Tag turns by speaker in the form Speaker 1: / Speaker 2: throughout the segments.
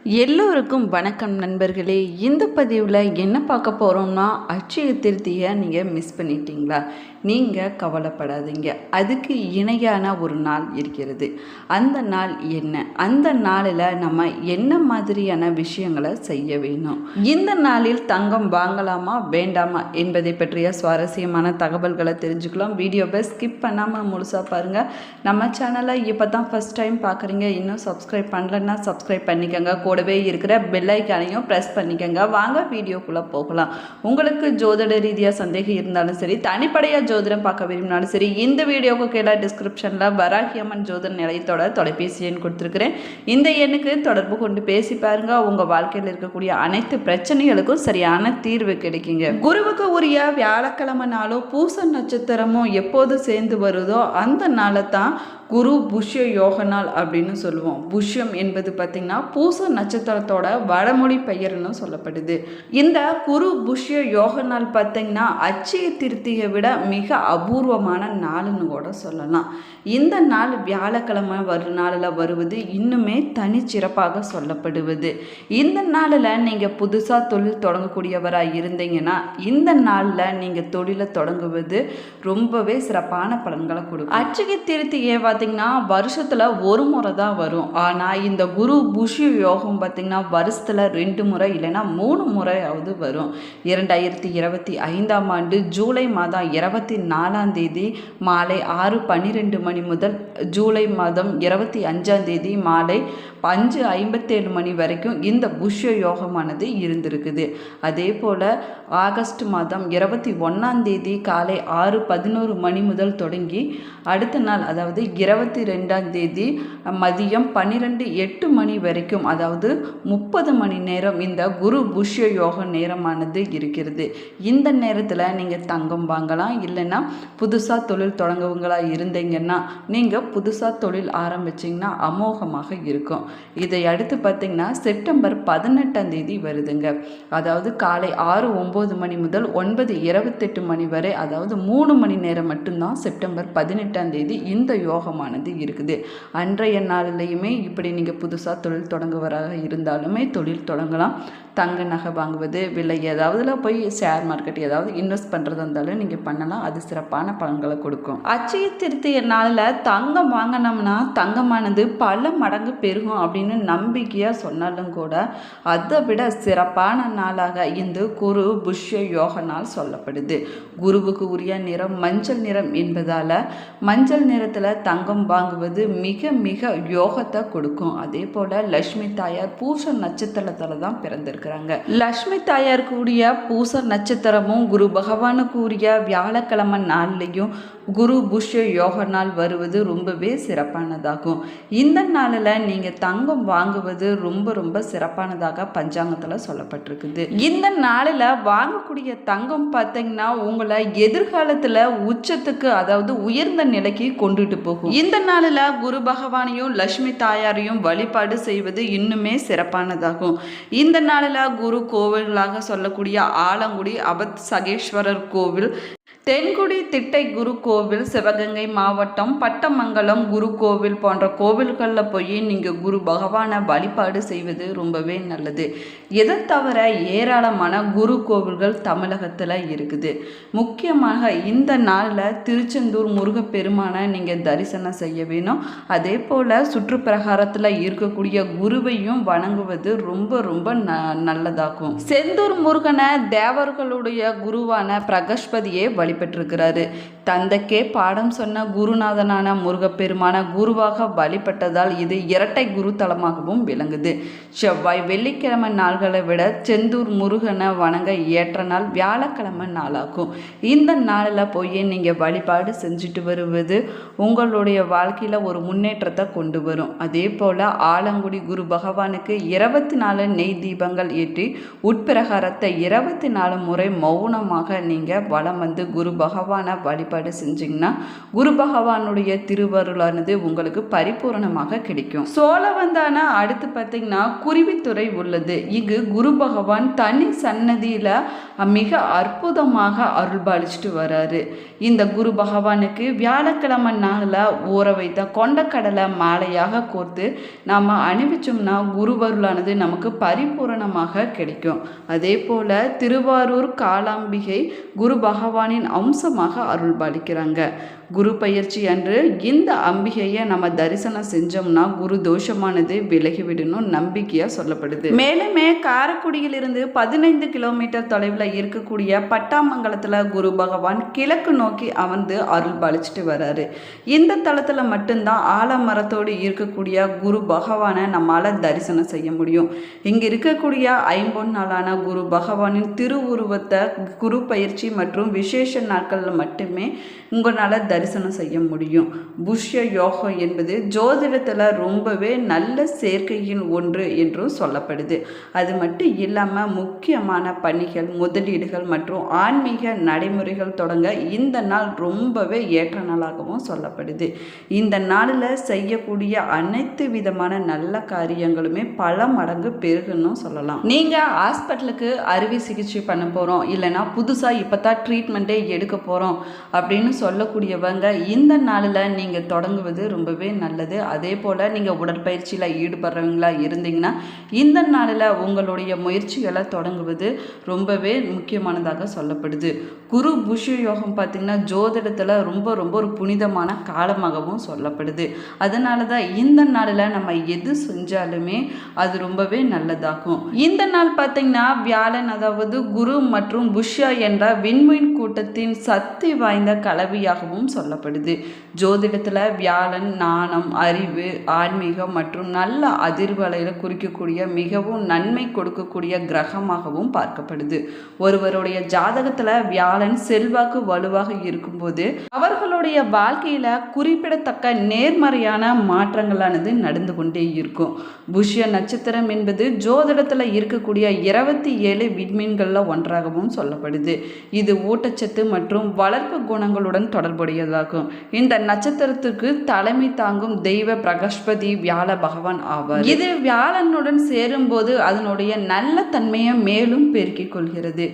Speaker 1: எல்லோருக்கும் வணக்கம் நண்பர்களே. இந்த பதிவில் என்ன பார்க்க போகிறோம்னா, அட்சய திருத்தியை நீங்கள் மிஸ் பண்ணிட்டீங்களா? நீங்கள் கவலைப்படாதீங்க. அதுக்கு இணையான ஒரு நாள் இருக்கிறது. அந்த நாள் என்ன? அந்த நாளில் நம்ம என்ன மாதிரியான விஷயங்களை செய்ய வேணும்? இந்த நாளில் தங்கம் வாங்கலாமா வேண்டாமா என்பதை பற்றிய சுவாரஸ்யமான தகவல்களை தெரிஞ்சுக்கலாம். வீடியோவை ஸ்கிப் பண்ணாமல் முழுசாக பாருங்கள். நம்ம சேனலை இப்போ தான் ஃபஸ்ட் டைம் பார்க்குறீங்க, இன்னும் சப்ஸ்கிரைப் பண்ணலன்னா சப்ஸ்கிரைப் பண்ணிக்கோங்க. கூடவே இருக்கிற பெல் ஐக்கானையும் ப்ரெஸ் பண்ணிக்கோங்க. வாங்க வீடியோக்குள்ளே போகலாம். உங்களுக்கு ஜோதிட ரீதியாக சந்தேகம் இருந்தாலும் சரி, தனிப்படையாக ஜோதிடம் பார்க்க விரும்பினாலும் சரி, இந்த வீடியோவுக்கு கீழே டிஸ்கிரிப்ஷனில் வராகியம்மன் ஜோதிட நிலையத்தோட தொலைபேசி எண் கொடுத்துருக்குறேன். இந்த எண்ணுக்கு தொடர்பு கொண்டு பேசி பாருங்க. உங்கள் வாழ்க்கையில் இருக்கக்கூடிய அனைத்து பிரச்சனைகளுக்கும் சரியான தீர்வு கிடைக்குங்க. குருவுக்கு உரிய வியாழக்கிழமை நாளும் பூச நட்சத்திரமும் எப்போது சேர்ந்து வருதோ அந்த நாளை தான் குரு புஷ்ய யோக நாள் அப்படின்னு சொல்லுவோம். புஷ்யம் என்பது பார்த்திங்கன்னா பூச நட்சத்திரத்தோட வடமொழி பெயர்னு சொல்லப்படுது. இந்த குரு புஷ்ய யோக நாள் பார்த்திங்கன்னா அட்சய திருத்தியை விட மிக அபூர்வமான நாள்னு கூட சொல்லலாம். இந்த நாள் வியாழக்கிழமை நாளில் வருவது இன்னுமே தனிச்சிறப்பாக சொல்லப்படுவது. இந்த நாளில் நீங்கள் புதுசாக தொழில் தொடங்கக்கூடியவராக இருந்தீங்கன்னா இந்த நாளில் நீங்கள் தொழிலை தொடங்குவது ரொம்பவே சிறப்பான பலன்களை கொடுக்கும். அட்சய திருத்தியை பார்த்திங்கன்னா வருஷத்தில் ஒரு முறை தான் வரும். ஆனால் இந்த குரு புஷ்ய யோகம் பார்த்திங்கன்னா வருஷத்தில் 2 முறை இல்லைன்னா 3 முறையாவது வரும். 2025ஆம் ஆண்டு ஜூலை மாதம் 24ஆம் தேதி மாலை 6:12 மணி முதல் ஜூலை மாதம் 25ஆம் தேதி மாலை 5:57 மணி வரைக்கும் இந்த புஷ்ய யோகமானது இருந்திருக்குது. அதே போல் ஆகஸ்ட் மாதம் 21ஆம் தேதி காலை 6:11 மணி முதல் தொடங்கி அடுத்த நாள் அதாவது 22ஆம் தேதி மதியம் 12:08 மணி வரைக்கும், அதாவது 30 மணி நேரம் இந்த குரு புஷ்ய யோக நேரமானது இருக்கிறது. இந்த நேரத்தில் நீங்கள் தங்கம் வாங்கலாம். இல்லைன்னா புதுசாக தொழில் தொடங்குவங்களாக இருந்தீங்கன்னா நீங்கள் புதுசாக தொழில் ஆரம்பிச்சிங்கன்னா அமோகமாக இருக்கும். இதை அடுத்து பார்த்திங்கன்னா செப்டம்பர் 18ஆம் தேதி வருதுங்க. அதாவது காலை 6:09 மணி முதல் 9:28 மணி வரை, அதாவது 3 மணி நேரம் மட்டும்தான் செப்டம்பர் 18ஆம் தேதி இந்த யோகமானது இருக்குது. அன்றைய நாளிலையுமே இப்படி நீங்கள் புதுசாக தொழில் தொடங்குவராக இருந்தாலுமே தொழில் தொடங்கலாம். தங்க நகை வாங்குவது, விலை ஏதாவதுல போய் ஷேர் மார்க்கெட் ஏதாவது இன்வெஸ்ட் பண்ணுறதா இருந்தாலும் நீங்கள் பண்ணலாம். அது சிறப்பான பலன்களை கொடுக்கும். அட்சய திருத்திய நாளில் தங்கம் வாங்கினோம்னா தங்கமானது பல மடங்கு பெருகும் அப்படின்னு நம்பிக்கையாக சொன்னாலும் கூட அதை விட சிறப்பான நாளாக இந்த குரு புஷ்ய யோக நாள் சொல்லப்படுது. குருவுக்கு உரிய நிறம் மஞ்சள் நிறம் என்பதால் மஞ்சள் நிறத்தில் தங்கம் வாங்குவது மிக மிக யோகத்தை கொடுக்கும். அதே போல் லட்சுமி தாயார் பூச நட்சத்திரத்தில் தான் பிறந்திருக்கிறாங்க. லட்சுமி தாயாருக்கு உரிய பூச நட்சத்திரமும் குரு பகவானுக்கு உரிய வியாழக்கிழமை நாள்லையும் குரு புஷ்ய யோக நாள் வருவது ரொம்பவே சிறப்பானதாகும். இந்த நாளில் நீங்கள் தங்கம் வாங்குவது ரொம்ப ரொம்ப சிறப்பானதாக பஞ்சாங்கத்தில் சொல்லப்பட்டிருக்குது. இந்த நாளில் வாங்கக்கூடிய தங்கம் பார்த்தீங்கன்னா உங்களை எதிர்காலத்தில் உச்சத்துக்கு, அதாவது உயர்ந்த நிலைக்கு கொண்டுட்டு போகும். இந்த நாளில் குரு பகவானையும் லட்சுமி தாயாரையும் வழிபாடு செய்வது இன்னுமே சிறப்பானதாகும். இந்த நாளில் குரு கோவில்களாக சொல்லக்கூடிய ஆலங்குடி அபத் சகேஸ்வரர் கோவில், தென்குடி திட்டை குரு கோவில், சிவகங்கை மாவட்டம் பட்டமங்கலம் குரு கோவில் போன்ற கோவில்களில் போய் நீங்கள் குரு பகவானை வழிபாடு செய்வது ரொம்பவே நல்லது. இதை தவிர ஏராளமான குரு கோவில்கள் தமிழகத்தில் இருக்குது. முக்கியமாக இந்த நாளில் திருச்செந்தூர் முருகப்பெருமானை நீங்கள் தரிசனம் செய்ய வேணும். அதே போல் சுற்றுப்பிரகாரத்தில் இருக்கக்கூடிய குருவையும் வணங்குவது ரொம்ப ரொம்ப நல்லதாகும். செந்தூர் முருகனை தேவர்களுடைய குருவான பிரகஸ்பதியே வழிபட்டிருக்கிறாரு. தந்தைக்கே பாடம் சொன்ன குருநாதனான முருகப்பெருமான குருவாக வழிபட்டதால் இது இரட்டை குரு தலமாகவும் விளங்குது. செவ்வாய் வெள்ளிக்கிழமை நாள்களை விட செந்தூர் முருகனை வணங்க ஏற்ற நாள் வியாழக்கிழமை நாளாகும். இந்த நாளில் போய் நீங்கள் வழிபாடு செஞ்சுட்டு வருவது உங்களுடைய வாழ்க்கையில் ஒரு முன்னேற்றத்தை கொண்டு வரும். அதே போல் ஆலங்குடி குரு பகவானுக்கு 24 நெய் தீபங்கள் ஏற்றி உட்பிரகாரத்தை 24 முறை மௌனமாக நீங்கள் வலம் வந்து குரு பகவானை வழிபாடு வழிபாடு செஞ்சிங்கன்னா குரு பகவானுடைய திருவருளானது உங்களுக்கு பரிபூரணமாக கிடைக்கும். சோழவந்தான அடுத்து பார்த்தீங்கன்னா குருவித்துறை உள்ளது. இங்கு குரு பகவான் தனி சன்னதியில் மிக அற்புதமாக அருள்பாலிச்சுட்டு வராரு. இந்த குரு பகவானுக்கு வியாழக்கிழமை நாளில் ஊற வைத்த கொண்டக்கடலை மாலையாக கோர்த்து நாம் அணிவிச்சோம்னா குருவருளானது நமக்கு பரிபூரணமாக கிடைக்கும். அதே போல் திருவாரூர் காளாம்பிகை குரு பகவானின் அம்சமாக அருள்பாலிக்கிறாங்க. குரு பயிற்சி அன்று இந்த அம்பிகையை நம்ம தரிசனம் செஞ்சோம்னா குரு தோஷமானது விலகிவிடணும் நம்பிக்கையாக சொல்லப்படுது. மேலுமே காரைக்குடியிலிருந்து 15 கிலோமீட்டர் தொலைவில் இருக்கக்கூடிய பட்டாமங்கலத்தில் குரு பகவான் கிழக்கு நோக்கி அமர்ந்து அருள் பாலிச்சுட்டு வர்றாரு. இந்த தளத்தில் மட்டும்தான் ஆலமரத்தோடு இருக்கக்கூடிய குரு பகவானை நம்மளால் தரிசனம் செய்ய முடியும். இங்கே இருக்கக்கூடிய 50 நாளான குரு பகவானின் திருவுருவத்தை குரு பயிற்சி மற்றும் விசேஷ நாட்களில் மட்டுமே உங்களால் தரிசனம் செய்ய முடியும். புஷ்ய யோகம் என்பது ஜோதிடத்தில் ரொம்பவே நல்ல சேர்க்கையின் ஒன்று என்றும் சொல்லப்படுது. அது மட்டும் இல்லாமல் முக்கியமான பணிகள், முதலீடுகள் மற்றும் ஆன்மீக நடைமுறைகள் தொடங்க இந்த நாள் ரொம்பவே ஏற்ற நாளாகவும் சொல்லப்படுது. இந்த நாளில் செய்யக்கூடிய அனைத்து விதமான நல்ல காரியங்களுமே பல மடங்கு பெருகுன்னு சொல்லலாம். நீங்கள் ஹாஸ்பிட்டலுக்கு அறுவை சிகிச்சை பண்ண போகிறோம், இல்லைனா புதுசாக இப்போ தான் ட்ரீட்மெண்ட்டே எடுக்க போகிறோம் அப்படின்னு சொல்லக்கூடியவங்க இந்த நாளில் நீங்கள் தொடங்குவது ரொம்பவே நல்லது. அதே போல் நீங்கள் உடற்பயிற்சியில் ஈடுபடுறவங்களா இருந்தீங்கன்னா இந்த நாளில் உங்களுடைய முயற்சிகளை தொடங்குவது ரொம்பவே முக்கியமானதாக சொல்லப்படுது. குரு புஷ்ய யோகம் பார்த்திங்கன்னா ஜோதிடத்தில் ரொம்ப ஒரு புனிதமான காலமாகவும் சொல்லப்படுது. அதனால தான் இந்த நாளில் நம்ம எது செஞ்சாலுமே அது ரொம்பவே நல்லதாகும். இந்த நாள் பார்த்திங்கன்னா வியாழன், அதாவது குரு மற்றும் புஷ்யா என்ற விண்மீன் கூட்டத்தின் சக்தி வாய்ந்த கலவையாகவும் சொல்லப்படுது. ஜோதிடத்தில் வியாழன் ஞானம், அறிவு, ஆன்மீகம் மற்றும் நல்ல அதிர்வலையில் குறிக்கக்கூடிய மிகவும் நன்மை கொடுக்கக்கூடிய கிரகமாகவும் பார்க்கப்படுது. ஒருவருடைய ஜாதகத்தில் வியாழன் செல்வாக்கு வலுவாக இருக்கும்போது அவர்களுடைய வாழ்க்கையில் குறிப்பிடத்தக்க நேர்மறையான மாற்றங்களானது நடந்து கொண்டே இருக்கும். புஷ்ய நட்சத்திரம் என்பது ஜோதிடத்தில் இருக்கக்கூடிய 27 விண்மீன்களில் ஒன்றாகவும் சொல்லப்படுது. இது ஊட்டச்சத்து மற்றும் வளர்ப்பு குணங்களுடன் தொடர்புடையதாகும். இந்த நட்சத்திரத்துக்கு தலைமை தாங்கும் தெய்வ பிரகஸ்பதி வியாழ பகவான் ஆவார். இது வியாழனுடன் சேரும்போது அதனுடைய நல்ல தன்மையை மேலும் பெருக்கிக் கொள்கிறது.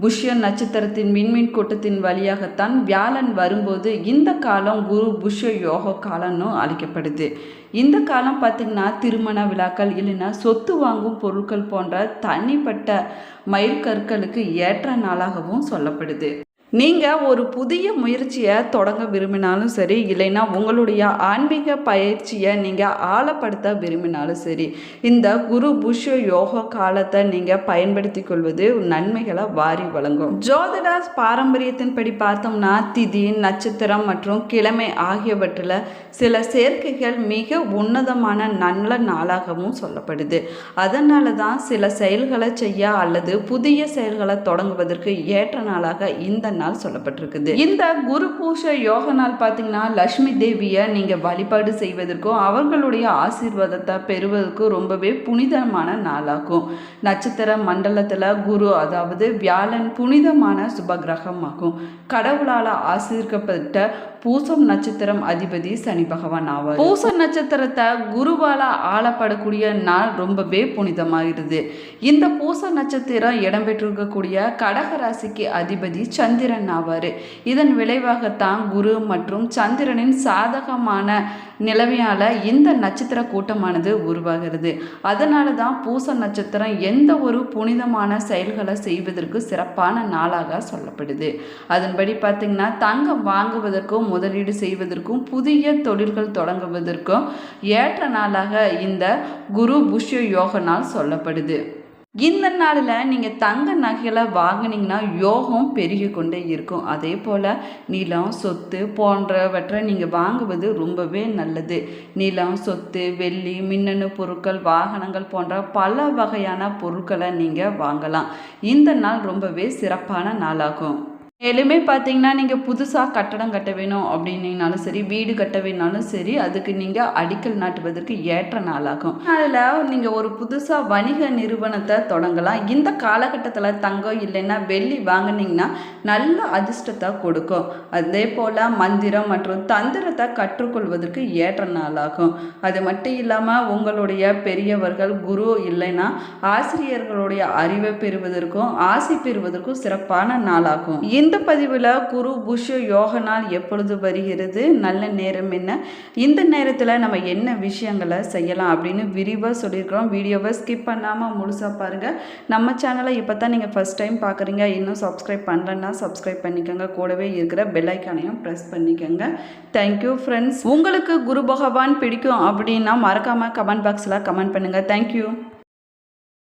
Speaker 1: புஷ்ய நட்சத்திரத்தின் விண்மீன் கூட்டத்தின் வழியாகத்தான் வியாழன் வரும்போது இந்த காலம் குரு புஷ்ய யோக காலம்னு அழைக்கப்படுது. இந்த காலம் பார்த்திங்கன்னா திருமண விழாக்கள், இல்லைன்னா சொத்து வாங்கும் பொருட்கள் போன்ற தனிப்பட்ட மைல்கற்களுக்கு ஏற்ற நாளாகவும் சொல்லப்படுது. நீங்கள் ஒரு புதிய முயற்சியை தொடங்க விரும்பினாலும் சரி, இல்லைன்னா உங்களுடைய ஆன்மீக பயிற்சியை நீங்கள் ஆழப்படுத்த விரும்பினாலும் சரி, இந்த குரு புஷ்ய யோக காலத்தை நீங்கள் பயன்படுத்தி கொள்வது நன்மைகளை வாரி வழங்கும். ஜோதிட பாரம்பரியத்தின்படி பார்த்தோம்னா திதி, நட்சத்திரம் மற்றும் கிழமை ஆகியவற்றில் சில சேர்க்கைகள் மிக உன்னதமான நல்ல நாளாகவும் சொல்லப்படுது. அதனால தான் சில செயல்களை செய்ய அல்லது புதிய செயல்களை தொடங்குவதற்கு ஏற்ற நாளாக இந்த நாள் சொல்லப்பட்டிருக்குது. இந்த குரு பூஷ யோக நாள் பார்த்தீங்கன்னா லட்சுமி தேவியை நீங்கள் வழிபாடு செய்வதற்கும் அவர்களுடைய ஆசீர்வாதத்தை பெறுவதற்கும் ரொம்பவே புனிதமான நாளாகும். நட்சத்திர மண்டலத்தில் குரு, அதாவது வியாழன் புனிதமான சுபகிரகம் ஆகும். கடவுளால் ஆசீர்க்கப்பட்ட பூசம் நட்சத்திரம் அதிபதி சனி பகவான் ஆவார். பூச நட்சத்திரத்தை குருவால ஆளப்படக்கூடிய நாள் ரொம்பவே புனிதமாகிறது. இந்த பூச நட்சத்திரம் இடம்பெற்றிருக்கக்கூடிய கடகராசிக்கு அதிபதி சந்திரன் ஆவார். இதன் விளைவாகத்தான் குரு மற்றும் சந்திரனின் சாதகமான நிலைமையால இந்த நட்சத்திர கூட்டமானது உருவாகிறது. அதனால தான் பூச நட்சத்திரம் எந்த ஒரு புனிதமான செயல்களை செய்வதற்கு சிறப்பான நாளாக சொல்லப்படுது. அதன்படி பார்த்தீங்கன்னா தங்கம் வாங்குவதற்கும் முதலீடு செய்வதற்கும் புதிய தொழில்கள் தொடங்குவதற்கும் ஏற்ற நாளாக இந்த குரு புஷ்ய யோக நாள் சொல்லப்படுது. இந்த நாளில் நீங்கள் தங்க நகைகளை வாங்கினீங்கன்னா யோகம் பெருகி கொண்டே இருக்கும். அதே போல் நிலம், சொத்து போன்றவற்றை நீங்கள் வாங்குவது ரொம்பவே நல்லது. நிலம், சொத்து, வெள்ளி, மின்னணு பொருட்கள், வாகனங்கள் போன்ற பல வகையான பொருட்களை நீங்கள் வாங்கலாம். இந்த நாள் ரொம்பவே சிறப்பான நாளாகும். மேலுமே பார்த்தீங்கன்னா, நீங்க புதுசா கட்டடம் கட்ட வேணும் அப்படின்னீங்கனாலும் சரி, வீடு கட்ட வேணுனாலும் சரி, அதுக்கு நீங்க அடிக்கல் நாட்டுவதற்கு ஏற்ற நாளாகும். அதில நீங்க ஒரு புதுசா வணிக நிறுவனத்த தொடங்கலாம். இந்த காலகட்டத்தில தங்கம் இல்லைன்னா வெள்ளி வாங்குனீங்கன்னா, நல்ல அதிர்ஷ்டத்த கொடுக்கும். அதேபோல மந்திரம் மற்றும் தந்திரத்த கற்றுக்கொள்வதற்கு ஏற்ற நாளாகும். அது மட்டும் இல்லாம உங்களுடைய பெரியவர்கள், குரு இல்லைன்னா ஆசிரியர்களுடைய அறிவை பெறுவதற்கும், ஆசி பெறுவதற்கும் சிறப்பான நாளாகும். இந்த பதிவில் குரு புஷ் யோக நாள் எப்பொழுது வருகிறது, நல்ல நேரம் என்ன, இந்த நேரத்தில் நம்ம என்ன விஷயங்களை செய்யலாம் அப்படின்னு விரிவாக சொல்லியிருக்கிறோம். வீடியோவை ஸ்கிப் பண்ணாமல் முழுசாக பாருங்கள். நம்ம சேனலை இப்போ தான் நீங்கள் ஃபஸ்ட் டைம் பார்க்குறீங்க, இன்னும் சப்ஸ்கிரைப் பண்ணலன்னா சப்ஸ்கிரைப் பண்ணிக்கோங்க. கூடவே இருக்கிற பெல் ஐக்கானையும் ப்ரெஸ் பண்ணிக்கோங்க. Thank you friends. உங்களுக்கு குரு பகவான் பிடிக்கும் அப்படின்னா மறக்காமல் கமெண்ட் பாக்ஸில் கமெண்ட் பண்ணுங்கள். தேங்க்யூ.